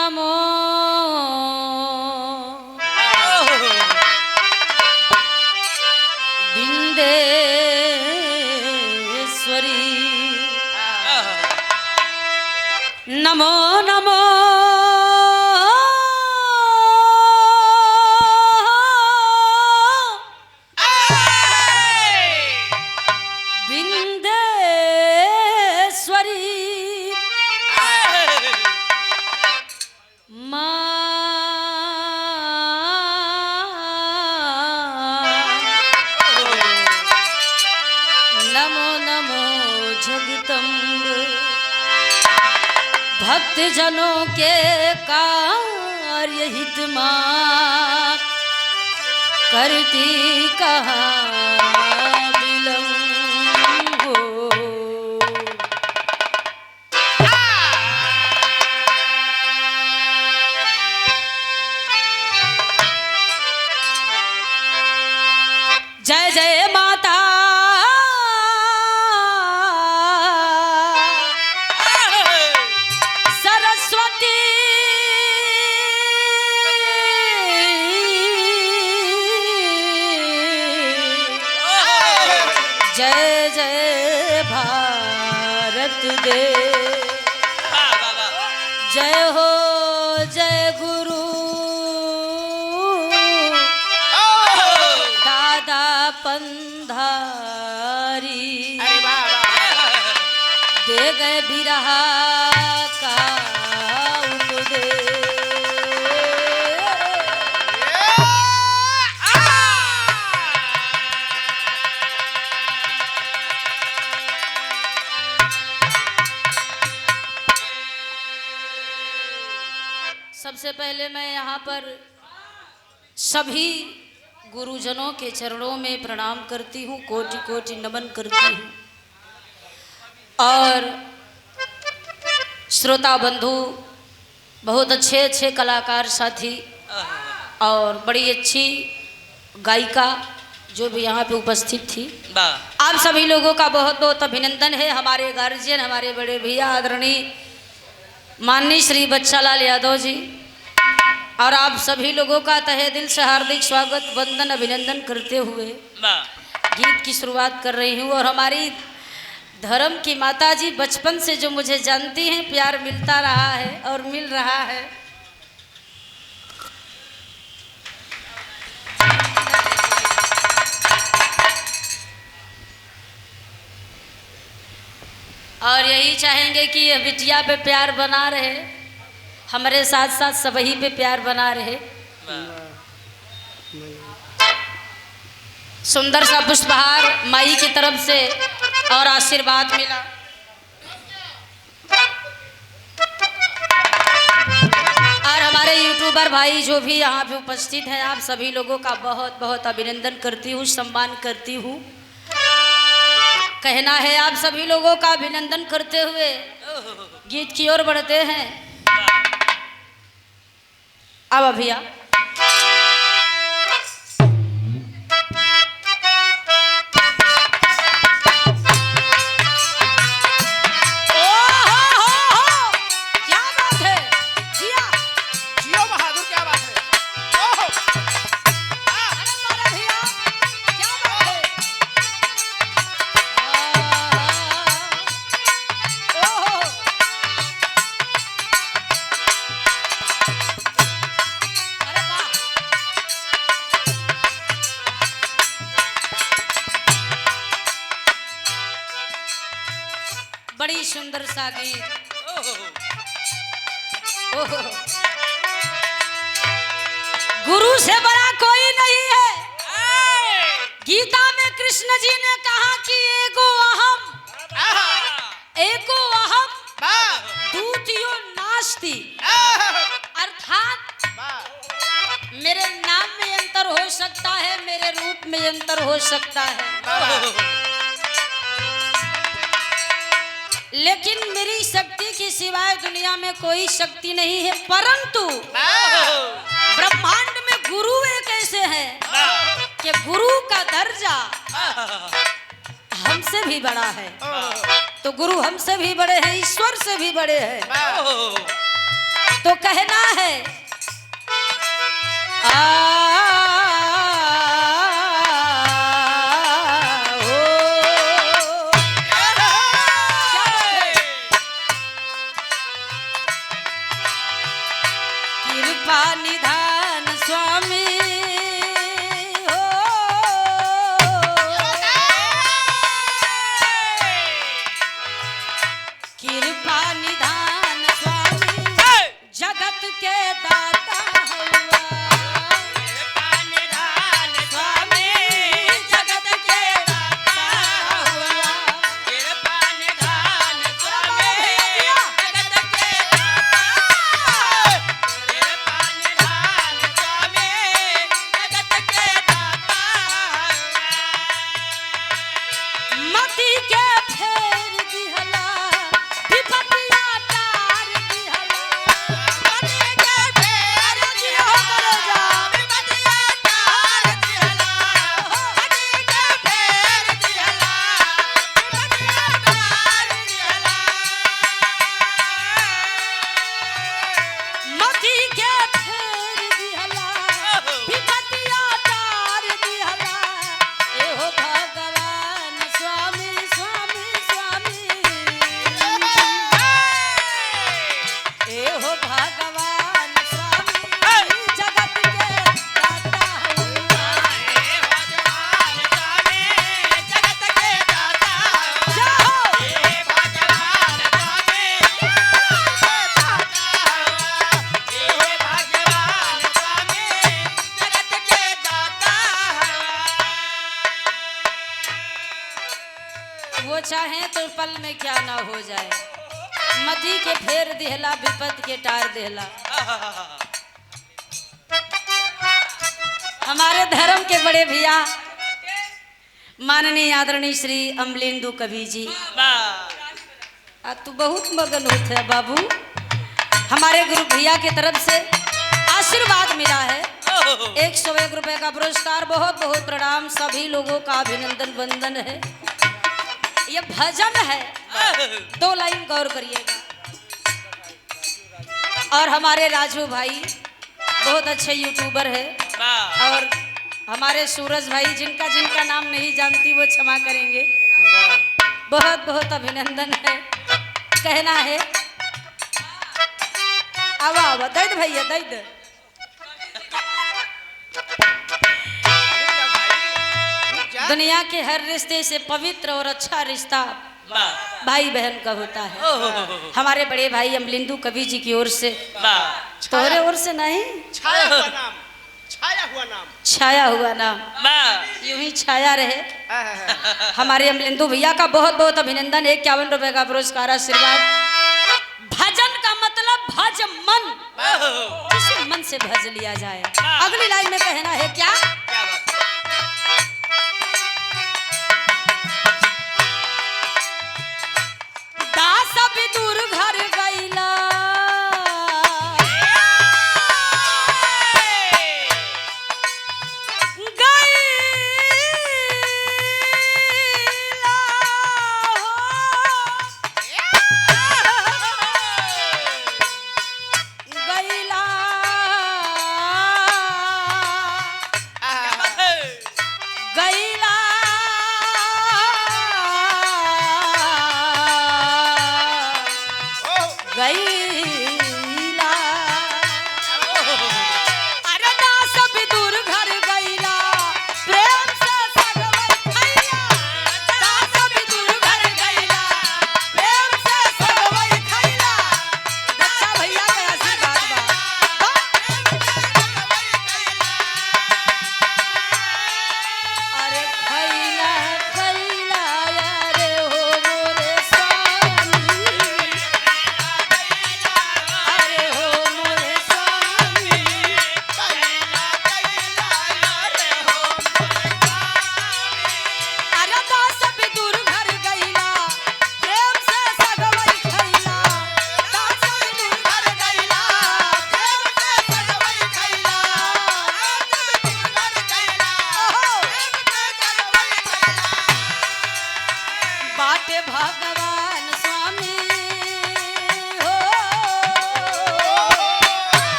नमो बिंदेश्वरी नमो नमो भक्त जनों के कार्य हित मां करती कहाँ विलंब हो। जय जय माता जय जय भारत दे जय हो जय गुरु दादा पंधारी दे गए बिरहा का उपदेश। सबसे पहले मैं यहाँ पर सभी गुरुजनों के चरणों में प्रणाम करती हूँ, कोटि कोटि नमन करती हूँ। और श्रोता बंधु, बहुत अच्छे अच्छे कलाकार साथी और बड़ी अच्छी गायिका जो भी यहाँ पे उपस्थित थी, आप सभी लोगों का बहुत बहुत अभिनंदन है। हमारे गार्जियन, हमारे बड़े भैया आदरणीय माननीय श्री बच्चालाल यादव जी और आप सभी लोगों का तहे दिल से हार्दिक स्वागत, वंदन, अभिनंदन करते हुए गीत की शुरुआत कर रही हूँ। और हमारी धर्म की माता जी बचपन से जो मुझे जानती हैं, प्यार मिलता रहा है और मिल रहा है। और यही चाहेंगे कि ये बिटिया पे प्यार बना रहे, हमारे साथ साथ सबही पे प्यार बना रहे। सुंदर सा पुष्पहार माई की तरफ से और आशीर्वाद मिला। और हमारे यूट्यूबर भाई जो भी यहाँ पे उपस्थित हैं, आप सभी लोगों का बहुत बहुत अभिनंदन करती हूँ, सम्मान करती हूँ। कहना है आप सभी लोगों का अभिनंदन करते हुए गीत की ओर बढ़ते हैं। अब भैया बड़ी सुंदर सा गीत। गुरु से बड़ा कोई नहीं है। गीता में कृष्ण जी ने कहा कि एको अहम द्वितीयो नास्ति, अर्थात मेरे नाम में अंतर हो सकता है, मेरे रूप में अंतर हो सकता है, लेकिन मेरी शक्ति के सिवाय दुनिया में कोई शक्ति नहीं है। परंतु ब्रह्मांड में गुरु एक ऐसे हैं कि गुरु का दर्जा हमसे भी बड़ा है। तो गुरु हमसे भी बड़े हैं, ईश्वर से भी बड़े हैं। तो कहना है कृपा निधान स्वामी हो, कृपा निधान स्वामी जगत के दाता हुआ, कृपा निधान स्वामी जगत के दाता हुआ, कृपा निधान स्वामी जगत के दाता, कृपा निधान स्वामी जगत के दाता, मति के फेर दिहला विपतिया तार दिहला, मति के फेर दिहला विपतिया तार दिहला, मति के फेर दिहला विपतिया तार दिहला, मति के फेर दिहला विपतिया तार दिहला, एहो भगवान स्वामी स्वामी स्वामी, एहो भगवान स्वामी जगत के दाता हुआ, हे भगवान स्वामी जगत के दाता हुआ, हे भगवान स्वामी जगत के दाता हुआ। वो चाहे तो पल में क्या ना हो जाए, मती के फेर दिहला विपत के टार दिहला। हमारे धर्म के बड़े भैया माननीय आदरणीय श्री अमलेंदु कवि जी, तू बहुत मगन होते है बाबू। हमारे गुरु भैया की तरफ से आशीर्वाद मिला है, 101 रुपए का पुरस्कार। बहुत बहुत प्रणाम, सभी लोगों का अभिनंदन वंदन है। ये भजन है, 2 लाइन गौर करिएगा। और हमारे राजू भाई बहुत अच्छे यूट्यूबर है, और हमारे सूरज भाई जिनका जिनका नाम नहीं जानती वो क्षमा करेंगे। बहुत बहुत अभिनंदन है। कहना है आवा आवा दैद भैया दैद। दुनिया के हर रिश्ते से पवित्र और अच्छा रिश्ता भाई बहन का होता है। हमारे बड़े भाई अमलेंदु कवि जी की ओर से, तोहरे ओर से नहीं, छाया हुआ नाम यूं ही छाया रहे। हमारे अमलेंदु भैया का बहुत बहुत अभिनंदन। 51 रुपए का पुरस्कार आशीर्वाद। भजन का मतलब भज मन, जिसे मन से भज लिया जाए। अगली लाइन में कहना है क्या, दास भी दूर घर गईला,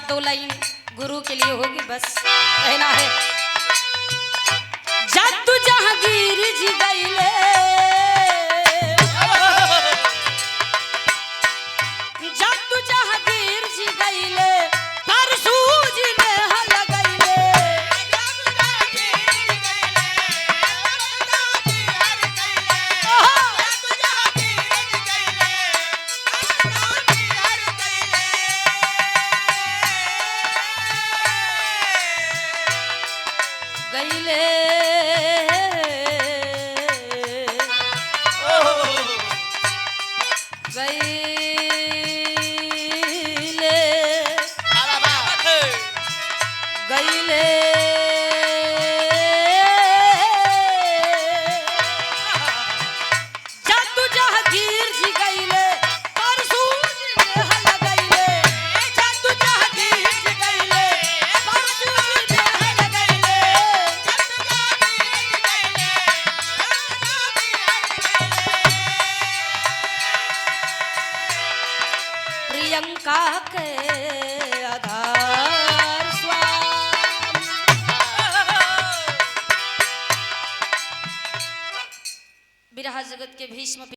दो लाइन गुरु के लिए होगी बस कहना है। जादू जहांगीर जी गईले जादू जहांगीर जी गईले परसू जी ने हल गईले गईले गईले जादू जहांगीर जी गईले परसू जी ने हल गईले जादू जहांगीर जी गईले परसू जी ने हल गईले प्रियंका के आधार स्वामी बिरहा जगत के भीष्म